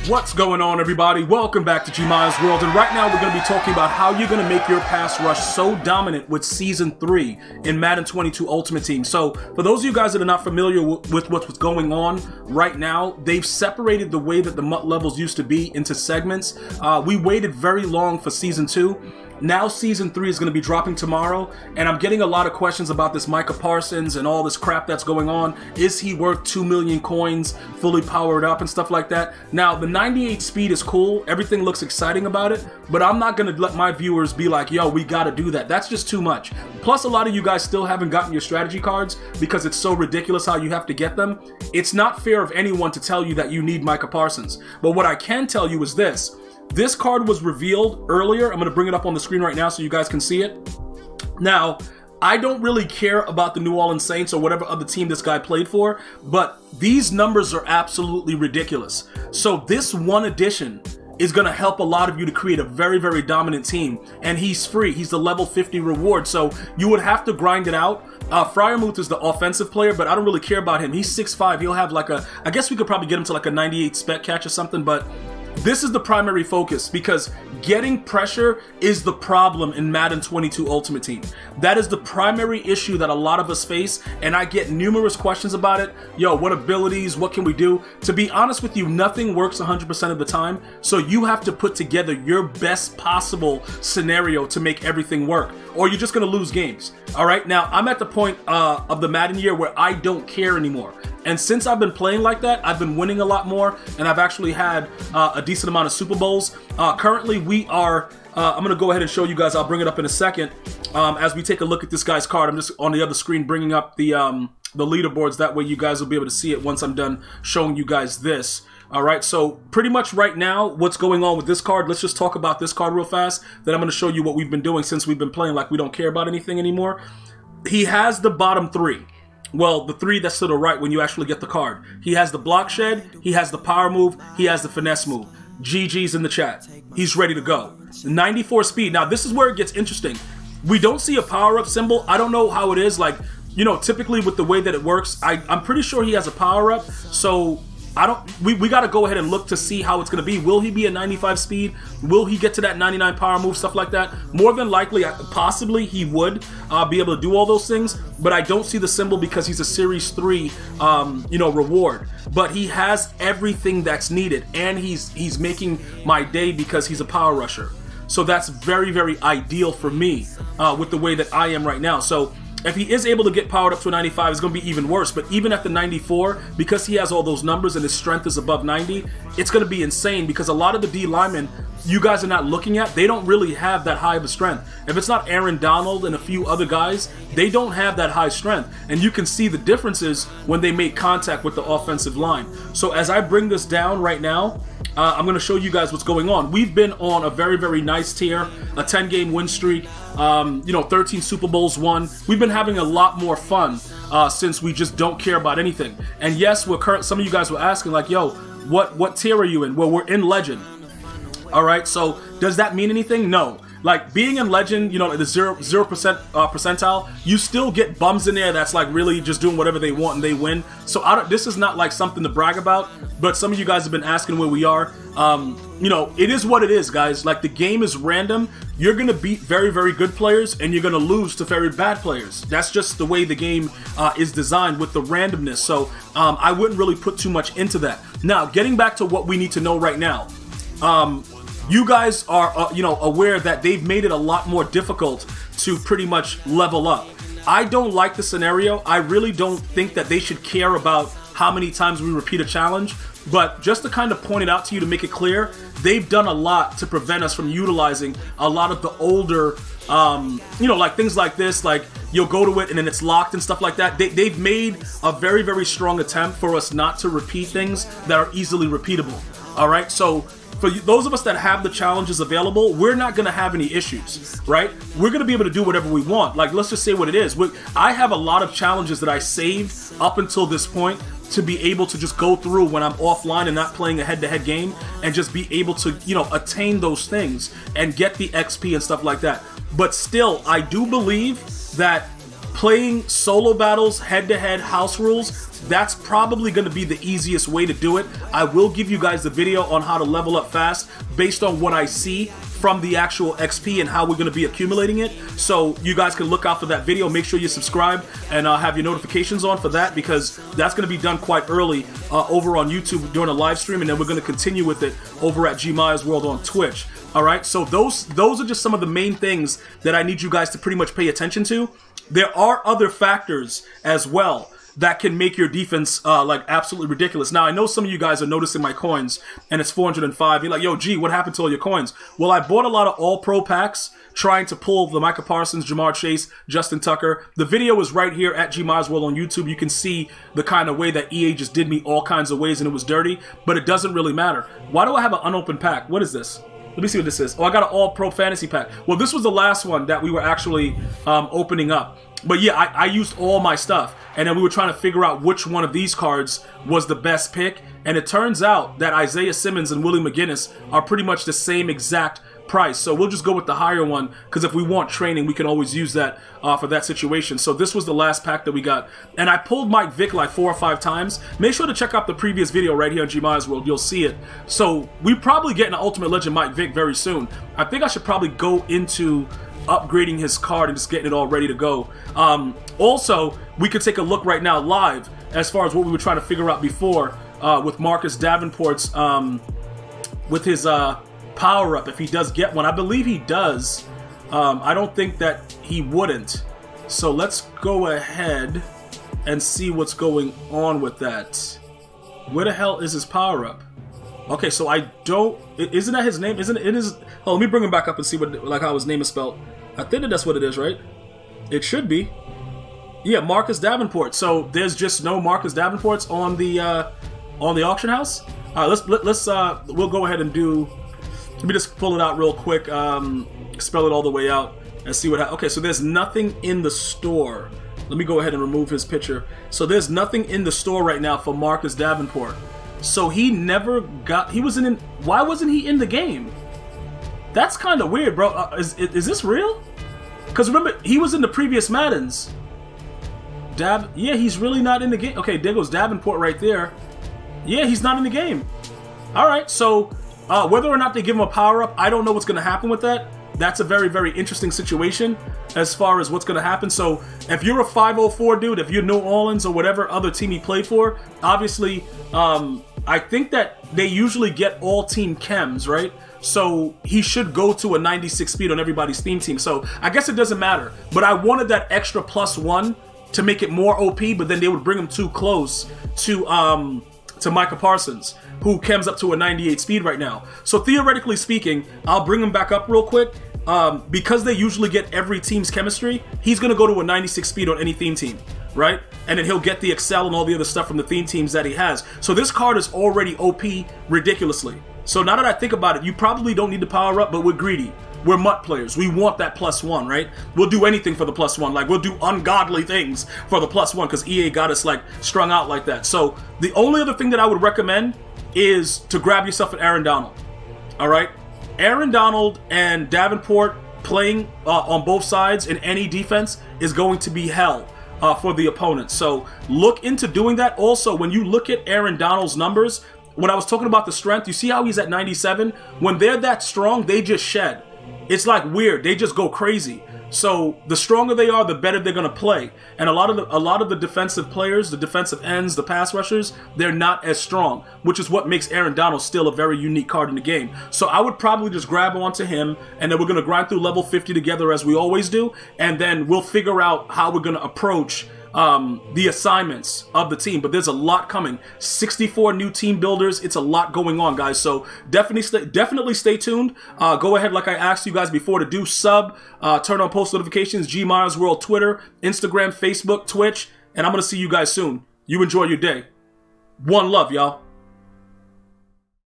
What's going on, everybody? Welcome back to GmiasWorld, and right now we're going to be talking about how you're going to make your pass rush so dominant with Season 3 in Madden 22 Ultimate Team. So, for those of you guys that are not familiar with what's going on right now, they've separated the way that the MUT levels used to be into segments. We waited very long for Season 2. Now Season 3 is going to be dropping tomorrow, and I'm getting a lot of questions about this Micah Parsons and all this crap that's going on. Is he worth 2 million coins, fully powered up and stuff like that? Now, the 98 speed is cool. Everything looks exciting about it, but I'm not going to let my viewers be like, yo, we got to do that. That's just too much. Plus, a lot of you guys still haven't gotten your strategy cards because it's so ridiculous how you have to get them. It's not fair of anyone to tell you that you need Micah Parsons. But what I can tell you is this. This card was revealed earlier. I'm going to bring it up on the screen right now so you guys can see it. Now, I don't really care about the New Orleans Saints or whatever other team this guy played for, but these numbers are absolutely ridiculous. So this one addition is going to help a lot of you to create a very, very dominant team. And he's free. He's the level 50 reward. So you would have to grind it out. Freiermuth is the offensive player, but I don't really care about him. He's 6'5". He'll have like a, I guess we could probably get him to like a 98 spec catch or something, but this is the primary focus because getting pressure is the problem in Madden 22 Ultimate Team. That is the primary issue that a lot of us face, and I get numerous questions about it. Yo, what abilities? What can we do? To be honest with you, nothing works 100% of the time, so you have to put together your best possible scenario to make everything work, or you're just going to lose games. All right, now I'm at the point of the Madden year where I don't care anymore. And since I've been playing like that, I've been winning a lot more, and I've actually had a decent amount of Super Bowls. Currently, we are, I'm going to go ahead and show you guys, I'll bring it up in a second, as we take a look at this guy's card. I'm just on the other screen bringing up the leaderboards. That way you guys will be able to see it once I'm done showing you guys this. All right, so pretty much right now, what's going on with this card, let's just talk about this card real fast. Then I'm going to show you what we've been doing since we've been playing like we don't care about anything anymore. He has the bottom three. Well, the three that's to the right when you actually get the card. He has the block shed, he has the power move, he has the finesse move. GG's in the chat. He's ready to go. 94 speed. Now, this is where it gets interesting. We don't see a power-up symbol. I don't know how it is. Like, you know, typically with the way that it works, I'm pretty sure he has a power-up, so we got to go ahead and look to see how it's going to be. Will he be a 95 speed? Will he get to that 99 power move, stuff like that? More than likely, possibly he would be able to do all those things, but I don't see the symbol because he's a Series 3, you know, reward. But he has everything that's needed, and he's making my day because he's a power rusher. So that's very, very ideal for me with the way that I am right now. So if he is able to get powered up to a 95, it's going to be even worse. But even at the 94, because he has all those numbers and his strength is above 90, it's going to be insane because a lot of the D linemen you guys are not looking at, they don't really have that high of a strength. If it's not Aaron Donald and a few other guys, they don't have that high strength. And you can see the differences when they make contact with the offensive line. So as I bring this down right now, I'm going to show you guys what's going on. We've been on a very, very nice tier, a 10-game win streak, you know, 13 Super Bowls won. We've been having a lot more fun since we just don't care about anything. And yes, some of you guys were asking like, yo, what tier are you in? Well, we're in Legend. All right, so does that mean anything? No. Like, being in Legend, you know, like the 0% percentile, you still get bums in there that's like really just doing whatever they want and they win. So this is not like something to brag about, but some of you guys have been asking where we are. You know, it is what it is, guys. Like, the game is random. You're going to beat very, very good players, and you're going to lose to very bad players. That's just the way the game is designed with the randomness. So I wouldn't really put too much into that. Now, getting back to what we need to know right now. You guys are, you know, aware that they've made it a lot more difficult to pretty much level up. I don't like the scenario. I really don't think that they should care about how many times we repeat a challenge. But just to kind of point it out to you to make it clear, they've done a lot to prevent us from utilizing a lot of the older, you know, like things like this, like you'll go to it and then it's locked and stuff like that. They've made a very, very strong attempt for us not to repeat things that are easily repeatable. All right, so for those of us that have the challenges available, we're not going to have any issues, right? We're going to be able to do whatever we want. Like, let's just say what it is. I have a lot of challenges that I saved up until this point to be able to just go through when I'm offline and not playing a head-to-head game and just be able to, you know, attain those things and get the XP and stuff like that. But still, I do believe that playing solo battles, head-to-head house rules, that's probably going to be the easiest way to do it. I will give you guys the video on how to level up fast based on what I see from the actual XP and how we're going to be accumulating it. So you guys can look out for that video. Make sure you subscribe and have your notifications on for that, because that's going to be done quite early over on YouTube during a live stream, and then we're going to continue with it over at GmiasWorld on Twitch. All right, so those are just some of the main things that I need you guys to pretty much pay attention to. There are other factors as well that can make your defense like absolutely ridiculous. Now, I know some of you guys are noticing my coins, and it's 405. You're like, yo, G, what happened to all your coins? Well, I bought a lot of all-pro packs trying to pull the Micah Parsons, Jamar Chase, Justin Tucker. The video is right here at GmiasWorld on YouTube. You can see the kind of way that EA just did me all kinds of ways, and it was dirty, but it doesn't really matter. Why do I have an unopened pack? What is this? Let me see what this is. Oh, I got an all-pro fantasy pack. Well, this was the last one that we were actually opening up. But yeah, I used all my stuff. And then we were trying to figure out which one of these cards was the best pick. And it turns out that Isaiah Simmons and Willie McGinnis are pretty much the same exact price. So we'll just go with the higher one, because if we want training, we can always use that for that situation. So this was the last pack that we got. And I pulled Mike Vick like 4 or 5 times. Make sure to check out the previous video right here on GmiasWorld. You'll see it. So we probably get an Ultimate Legend Mike Vick very soon. I think I should probably go into upgrading his card and just getting it all ready to go. Also, we could take a look right now live as far as what we were trying to figure out before with Marcus Davenport's with his power-up, if he does get one. I believe he does. I don't think that he wouldn't. So let's go ahead and see what's going on with that. Where the hell is his power-up? Okay, so I don't... Isn't that his name? Isn't it his... Oh, let me bring him back up and see what, like, how his name is spelled. I think that that's what it is, right? It should be. Yeah, Marcus Davenport. So there's just no Marcus Davenports on the auction house. All right, let's we'll go ahead and do. Let me just pull it out real quick. Spell it all the way out and see what. Okay, so there's nothing in the store. Let me go ahead and remove his picture. So there's nothing in the store right now for Marcus Davenport. So he never got. He wasn't in. Why wasn't he in the game? That's kind of weird, bro. Is this real? Because remember, he was in the previous Maddens. Yeah, he's really not in the game. Okay, there goes Davenport right there. Yeah, he's not in the game. All right, so whether or not they give him a power-up, I don't know what's going to happen with that. That's a very, very interesting situation as far as what's going to happen. So if you're a 504 dude, if you're New Orleans or whatever other team he played for, obviously, I think that they usually get all-team chems, right? So he should go to a 96 speed on everybody's theme team. So I guess it doesn't matter. But I wanted that extra +1 to make it more OP, but then they would bring him too close to Micah Parsons, who chems up to a 98 speed right now. So theoretically speaking, I'll bring him back up real quick. Because they usually get every team's chemistry, he's going to go to a 96 speed on any theme team, right? And then he'll get the Excel and all the other stuff from the theme teams that he has. So this card is already OP ridiculously. So now that I think about it, you probably don't need to power up, but we're greedy. We're MUT players. We want that +1, right? We'll do anything for the +1. Like, we'll do ungodly things for the +1 because EA got us, like, strung out like that. So the only other thing that I would recommend is to grab yourself an Aaron Donald, all right? Aaron Donald and Davenport playing on both sides in any defense is going to be hell for the opponent. So look into doing that. Also, when you look at Aaron Donald's numbers, when I was talking about the strength, you see how he's at 97? When they're that strong, they just shed. It's like weird. They just go crazy. So the stronger they are, the better they're going to play. And a lot of the defensive players, the defensive ends, the pass rushers, they're not as strong, which is what makes Aaron Donald still a very unique card in the game. So I would probably just grab onto him, and then we're going to grind through level 50 together as we always do, and then we'll figure out how we're going to approach the assignments of the team. But there's a lot coming. 64 new team builders. It's a lot going on, guys. So definitely stay tuned. Go ahead, like I asked you guys before, to do sub, turn on post notifications, GmiasWorld, Twitter, Instagram, Facebook, Twitch, and I'm going to see you guys soon. You enjoy your day. One love, y'all.